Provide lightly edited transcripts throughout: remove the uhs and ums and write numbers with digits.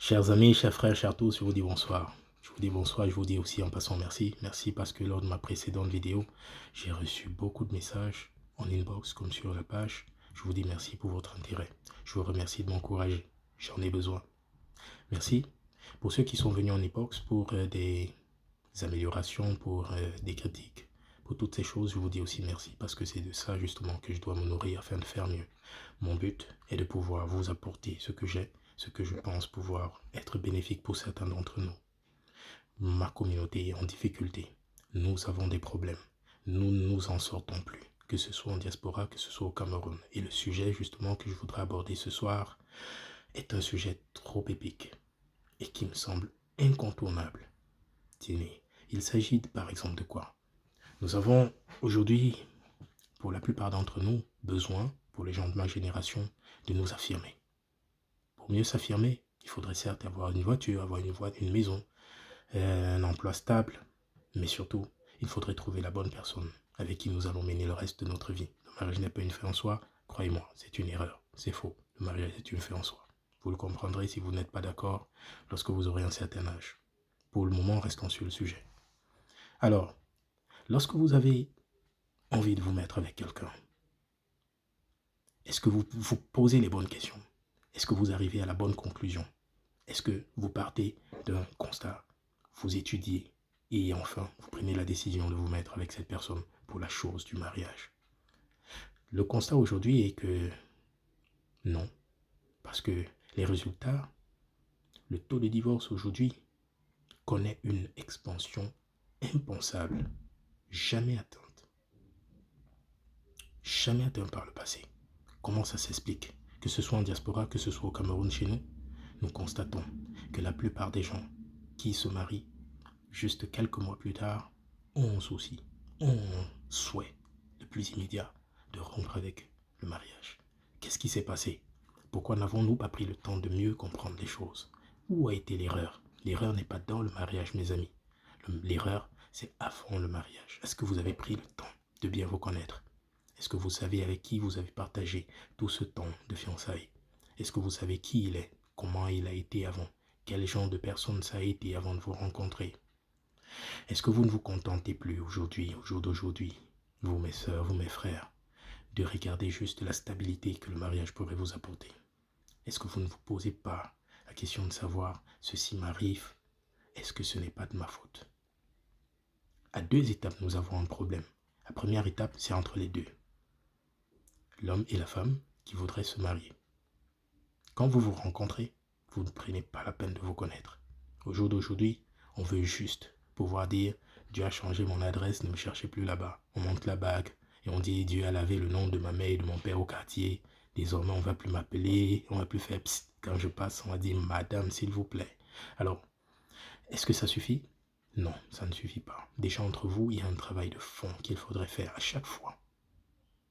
Chers amis, chers frères, chers tous, je vous dis bonsoir. Je vous dis bonsoir, je vous dis aussi en passant merci. Merci parce que lors de ma précédente vidéo, j'ai reçu beaucoup de messages en inbox comme sur la page. Je vous dis merci pour votre intérêt. Je vous remercie de m'encourager. J'en ai besoin. Merci pour ceux qui sont venus en inbox pour des améliorations, pour des critiques. Pour toutes ces choses, je vous dis aussi merci parce que c'est de ça justement que je dois me nourrir afin de faire mieux. Mon but est de pouvoir vous apporter ce que j'ai, ce que je pense pouvoir être bénéfique pour certains d'entre nous. Ma communauté est en difficulté. Nous avons des problèmes. Nous ne nous en sortons plus, que ce soit en diaspora, que ce soit au Cameroun. Et le sujet justement que je voudrais aborder ce soir est un sujet trop épique et qui me semble incontournable. Tenez, il s'agit par exemple de quoi? Nous avons aujourd'hui, pour la plupart d'entre nous, besoin, pour les gens de ma génération, de nous affirmer. Pour mieux s'affirmer, il faudrait certes avoir une voiture, avoir une maison, un emploi stable, mais surtout, il faudrait trouver la bonne personne avec qui nous allons mener le reste de notre vie. Le mariage n'est pas une fin en soi, croyez-moi, c'est une erreur, c'est faux. Le mariage est une fin en soi. Vous le comprendrez si vous n'êtes pas d'accord lorsque vous aurez un certain âge. Pour le moment, restons sur le sujet. Alors, lorsque vous avez envie de vous mettre avec quelqu'un, est-ce que vous vous posez les bonnes questions? Est-ce que vous arrivez à la bonne conclusion? Est-ce que vous partez d'un constat, vous étudiez et enfin vous prenez la décision de vous mettre avec cette personne pour la chose du mariage? Le constat aujourd'hui est que non, parce que les résultats, le taux de divorce aujourd'hui connaît une expansion impensable, jamais atteinte par le passé. Comment ça s'explique? Que ce soit en diaspora, que ce soit au Cameroun chez nous, nous constatons que la plupart des gens qui se marient juste quelques mois plus tard ont un souci, ont un souhait le plus immédiat de rompre avec le mariage. Qu'est-ce qui s'est passé? Pourquoi n'avons-nous pas pris le temps de mieux comprendre les choses? Où a été l'erreur? L'erreur n'est pas dans le mariage, mes amis. L'erreur, c'est avant le mariage. Est-ce que vous avez pris le temps de bien vous connaître? Est-ce que vous savez avec qui vous avez partagé tout ce temps de fiançailles? Est-ce que vous savez qui il est? Comment il a été avant? Quel genre de personne ça a été avant de vous rencontrer? Est-ce que vous ne vous contentez plus aujourd'hui, au jour d'aujourd'hui, vous mes sœurs, vous mes frères, de regarder juste la stabilité que le mariage pourrait vous apporter? Est-ce que vous ne vous posez pas la question de savoir, ceci m'arrive, est-ce que ce n'est pas de ma faute? À deux étapes, nous avons un problème. La première étape, c'est entre les deux. L'homme et la femme qui voudraient se marier. Quand vous vous rencontrez, vous ne prenez pas la peine de vous connaître. Au jour d'aujourd'hui, on veut juste pouvoir dire Dieu a changé mon adresse, ne me cherchez plus là-bas. On monte la bague et on dit Dieu a lavé le nom de ma mère et de mon père au quartier. Désormais, on ne va plus m'appeler, on ne va plus faire psst. Quand je passe, on va dire madame, s'il vous plaît. Alors, est-ce que ça suffit? Non, ça ne suffit pas. Déjà entre vous, il y a un travail de fond qu'il faudrait faire à chaque fois.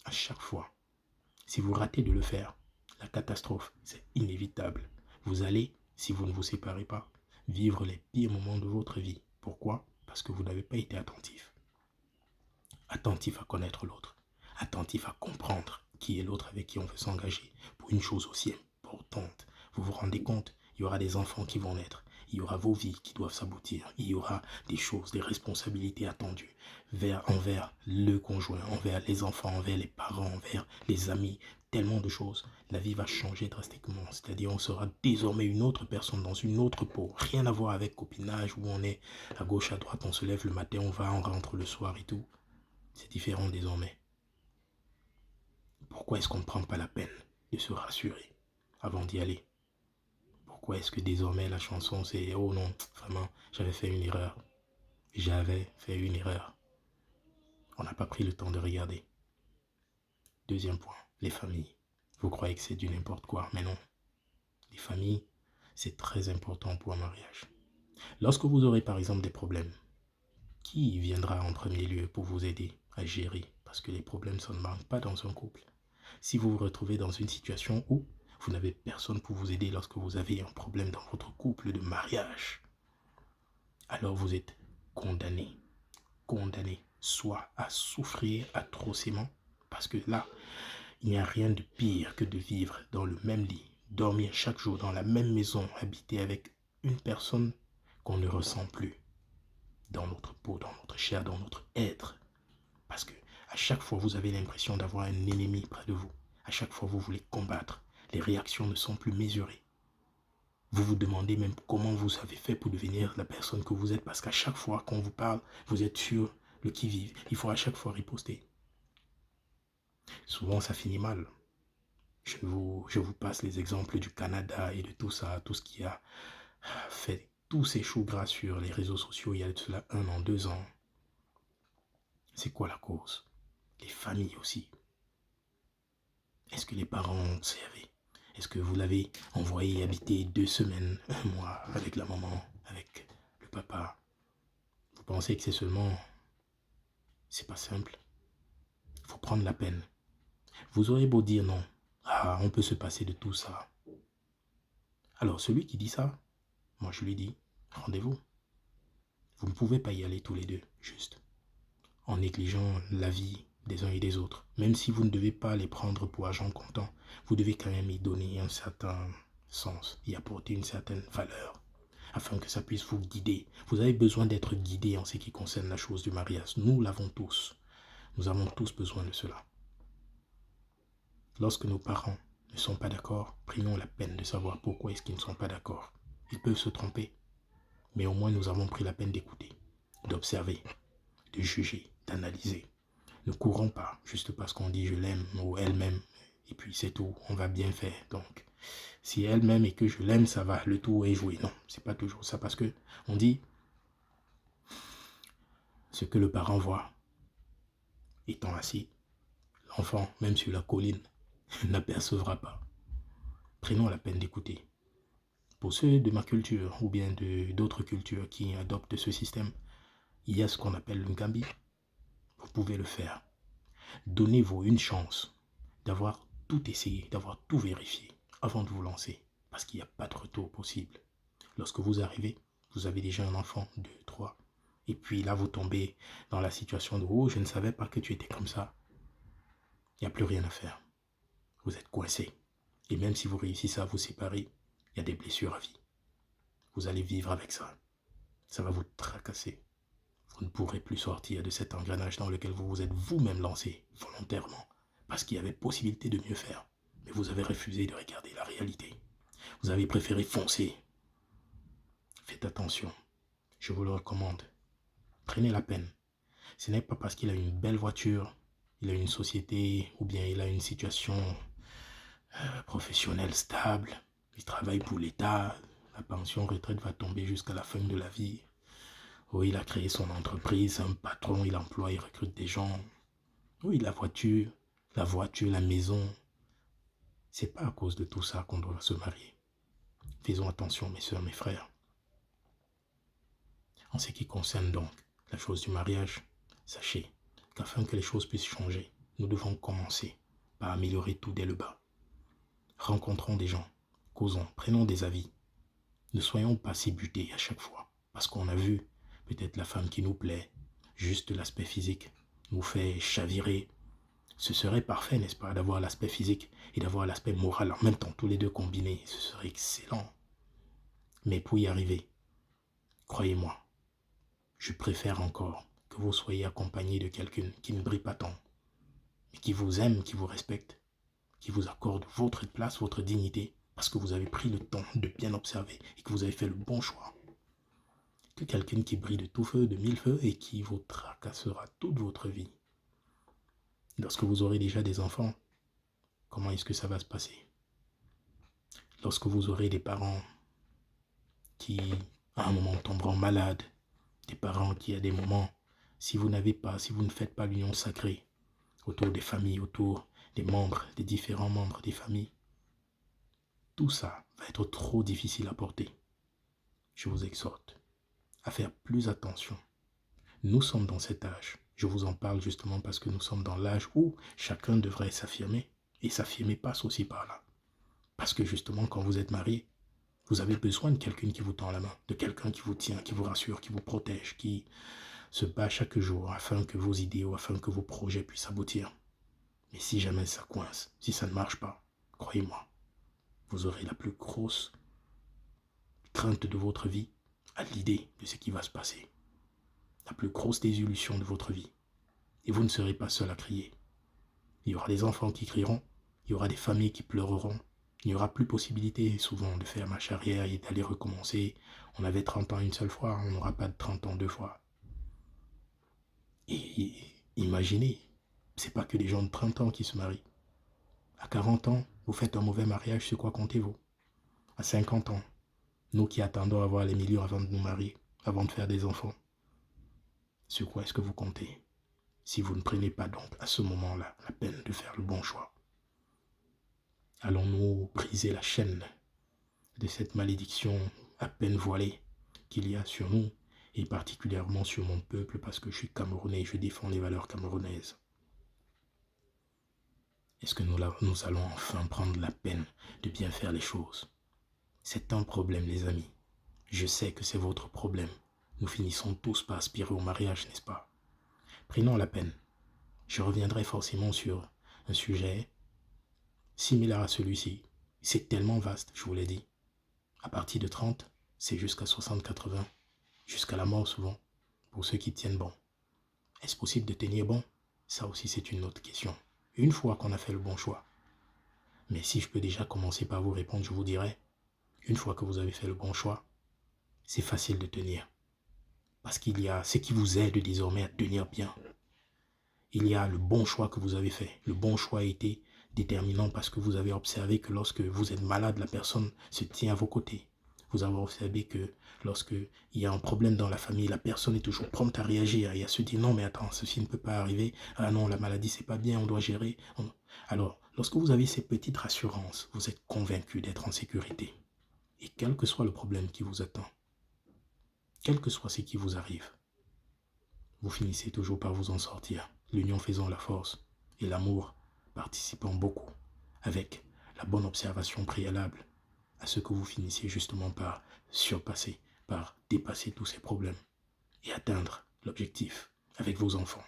À chaque fois. Si vous ratez de le faire, la catastrophe, c'est inévitable. Vous allez, si vous ne vous séparez pas, vivre les pires moments de votre vie. Pourquoi? Parce que vous n'avez pas été attentif. Attentif à connaître l'autre. Attentif à comprendre qui est l'autre avec qui on veut s'engager pour une chose aussi importante. Vous vous rendez compte, il y aura des enfants qui vont naître. Il y aura vos vies qui doivent s'aboutir. Il y aura des choses, des responsabilités attendues envers le conjoint, envers les enfants, envers les parents, envers les amis. Tellement de choses. La vie va changer drastiquement. C'est-à-dire on sera désormais une autre personne dans une autre peau. Rien à voir avec copinage où on est à gauche, à droite, on se lève le matin, on va, on rentre le soir et tout. C'est différent désormais. Pourquoi est-ce qu'on ne prend pas la peine de se rassurer avant d'y aller? Pourquoi est-ce que désormais la chanson c'est oh non, vraiment, j'avais fait une erreur. J'avais fait une erreur. On n'a pas pris le temps de regarder. Deuxième point, les familles. Vous croyez que c'est du n'importe quoi, mais non. Les familles, c'est très important pour un mariage. Lorsque vous aurez par exemple des problèmes, qui viendra en premier lieu pour vous aider à gérer? Parce que les problèmes, ça ne manque pas dans un couple. Si vous vous retrouvez dans une situation où vous n'avez personne pour vous aider lorsque vous avez un problème dans votre couple de mariage, alors vous êtes condamné, soit à souffrir atrocement, parce que là, il n'y a rien de pire que de vivre dans le même lit dormir chaque jour dans la même maison, habiter avec une personne qu'on ne ressent plus dans notre peau, dans notre chair, dans notre être. Parce que à chaque fois, vous avez l'impression d'avoir un ennemi près de vous. À chaque fois, vous voulez combattre. Les réactions ne sont plus mesurées. Vous vous demandez même comment vous avez fait pour devenir la personne que vous êtes. Parce qu'à chaque fois qu'on vous parle, vous êtes sur le qui-vive. Il faut à chaque fois riposter. Souvent, ça finit mal. Je vous passe les exemples du Canada et de tout ça, tout ce qui a fait tous ces choux gras sur les réseaux sociaux il y a de cela 1 an, 2 ans. C'est quoi la cause? Les familles aussi. Est-ce que les parents ont observé? Est-ce que vous l'avez envoyé habiter 2 semaines, 1 mois avec la maman, avec le papa? Vous pensez que c'est seulement... C'est pas simple. Il faut prendre la peine. Vous aurez beau dire non. Ah, on peut se passer de tout ça. Alors celui qui dit ça, moi je lui dis, rendez-vous. Vous ne pouvez pas y aller tous les deux, juste. En négligeant la vie des uns et des autres. Même si vous ne devez pas les prendre pour agents comptants, vous devez quand même y donner un certain sens, y apporter une certaine valeur, afin que ça puisse vous guider. Vous avez besoin d'être guidé en ce qui concerne la chose du mariage. Nous l'avons tous. Nous avons tous besoin de cela. Lorsque nos parents ne sont pas d'accord, prenons la peine de savoir pourquoi est-ce qu'ils ne sont pas d'accord. Ils peuvent se tromper, mais au moins nous avons pris la peine d'écouter, d'observer, de juger, d'analyser. Ne courons pas juste parce qu'on dit je l'aime ou elle m'aime et puis c'est tout, on va bien faire. Donc, si elle m'aime et que je l'aime, ça va, le tour est joué. Non, c'est pas toujours ça parce que on dit ce que le parent voit étant assis, l'enfant, même sur la colline, n'apercevra pas. Prenons la peine d'écouter. Pour ceux de ma culture ou bien d'autres cultures qui adoptent ce système, il y a ce qu'on appelle le Ngambi. Vous pouvez le faire. Donnez-vous une chance d'avoir tout essayé, d'avoir tout vérifié avant de vous lancer. Parce qu'il n'y a pas de retour possible. Lorsque vous arrivez, vous avez déjà un enfant, 2, 3. Et puis là, vous tombez dans la situation de « Oh, je ne savais pas que tu étais comme ça ». Il n'y a plus rien à faire. Vous êtes coincé. Et même si vous réussissez à vous séparer, il y a des blessures à vie. Vous allez vivre avec ça. Ça va vous tracasser. Vous ne pourrez plus sortir de cet engrenage dans lequel vous vous êtes vous-même lancé volontairement. Parce qu'il y avait possibilité de mieux faire. Mais vous avez refusé de regarder la réalité. Vous avez préféré foncer. Faites attention. Je vous le recommande. Prenez la peine. Ce n'est pas parce qu'il a une belle voiture, il a une société ou bien il a une situation professionnelle stable, il travaille pour l'État, la pension retraite va tomber jusqu'à la fin de la vie. Oui, il a créé son entreprise, un patron, il emploie, il recrute des gens. Oui, la voiture, la maison. C'est pas à cause de tout ça qu'on doit se marier. Faisons attention, mes soeurs, mes frères. En ce qui concerne donc la chose du mariage, sachez qu'afin que les choses puissent changer, nous devons commencer par améliorer tout dès le bas. Rencontrons des gens, causons, prenons des avis. Ne soyons pas si butés à chaque fois, parce qu'on a vu peut-être la femme qui nous plaît, juste l'aspect physique nous fait chavirer. Ce serait parfait, n'est-ce pas, d'avoir l'aspect physique et d'avoir l'aspect moral en même temps, tous les deux combinés. Ce serait excellent. Mais pour y arriver, croyez-moi, je préfère encore que vous soyez accompagné de quelqu'un qui ne brille pas tant, mais qui vous aime, qui vous respecte, qui vous accorde votre place, votre dignité, parce que vous avez pris le temps de bien observer et que vous avez fait le bon choix. Que quelqu'un qui brille de tout feu, de mille feux et qui vous tracassera toute votre vie. Lorsque vous aurez déjà des enfants, comment est-ce que ça va se passer? Lorsque vous aurez des parents qui, à un moment, tomberont malades, des parents qui, à des moments, si vous ne faites pas l'union sacrée autour des familles, autour des membres, des différents membres des familles, tout ça va être trop difficile à porter. Je vous exhorte à faire plus attention. Nous sommes dans cet âge. Je vous en parle justement parce que nous sommes dans l'âge où chacun devrait s'affirmer. Et s'affirmer passe aussi par là. Parce que justement, quand vous êtes marié, vous avez besoin de quelqu'un qui vous tend la main, de quelqu'un qui vous tient, qui vous rassure, qui vous protège, qui se bat chaque jour afin que vos idéaux, afin que vos projets puissent aboutir. Mais si jamais ça coince, si ça ne marche pas, croyez-moi, vous aurez la plus grosse crainte de votre vie à l'idée de ce qui va se passer. La plus grosse désillusion de votre vie. Et vous ne serez pas seul à crier. Il y aura des enfants qui crieront, il y aura des familles qui pleureront, il n'y aura plus possibilité souvent de faire marche arrière et d'aller recommencer. On avait 30 ans une seule fois, on n'aura pas de 30 ans deux fois. Et imaginez, c'est pas que les gens de 30 ans qui se marient. À 40 ans, vous faites un mauvais mariage, sur quoi comptez-vous? À 50 ans, nous qui attendons avoir les millions avant de nous marier, avant de faire des enfants, sur quoi est-ce que vous comptez? Si vous ne prenez pas donc à ce moment-là la peine de faire le bon choix. Allons-nous briser la chaîne de cette malédiction à peine voilée qu'il y a sur nous et particulièrement sur mon peuple parce que je suis Camerounais et je défends les valeurs camerounaises. Est-ce que nous allons enfin prendre la peine de bien faire les choses? C'est un problème, les amis. Je sais que c'est votre problème. Nous finissons tous par aspirer au mariage, n'est-ce pas? Prenons la peine. Je reviendrai forcément sur un sujet similaire à celui-ci. C'est tellement vaste, je vous l'ai dit. À partir de 30, c'est jusqu'à 60-80, jusqu'à la mort souvent, pour ceux qui tiennent bon. Est-ce possible de tenir bon? Ça aussi, c'est une autre question. Une fois qu'on a fait le bon choix. Mais si je peux déjà commencer par vous répondre, je vous dirais, une fois que vous avez fait le bon choix, c'est facile de tenir. Parce qu'il y a ce qui vous aide désormais à tenir bien. Il y a le bon choix que vous avez fait. Le bon choix a été déterminant parce que vous avez observé que lorsque vous êtes malade, la personne se tient à vos côtés. Vous avez observé que lorsqu'il y a un problème dans la famille, la personne est toujours prompte à réagir et à se dire non mais attends, ceci ne peut pas arriver. Ah non, la maladie c'est pas bien, on doit gérer. Alors, lorsque vous avez ces petites rassurances, vous êtes convaincu d'être en sécurité. Et quel que soit le problème qui vous attend, quel que soit ce qui vous arrive, vous finissez toujours par vous en sortir. L'union faisant la force et l'amour participant beaucoup avec la bonne observation préalable à ce que vous finissiez justement par surpasser, par dépasser tous ces problèmes et atteindre l'objectif avec vos enfants.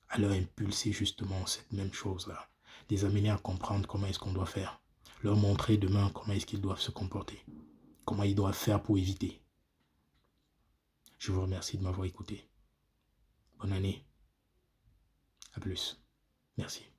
À leur impulser justement cette même chose-là, les amener à comprendre comment est-ce qu'on doit faire, leur montrer demain comment est-ce qu'ils doivent se comporter, comment ils doivent faire pour éviter. Je vous remercie de m'avoir écouté. Bonne année. À plus. Merci.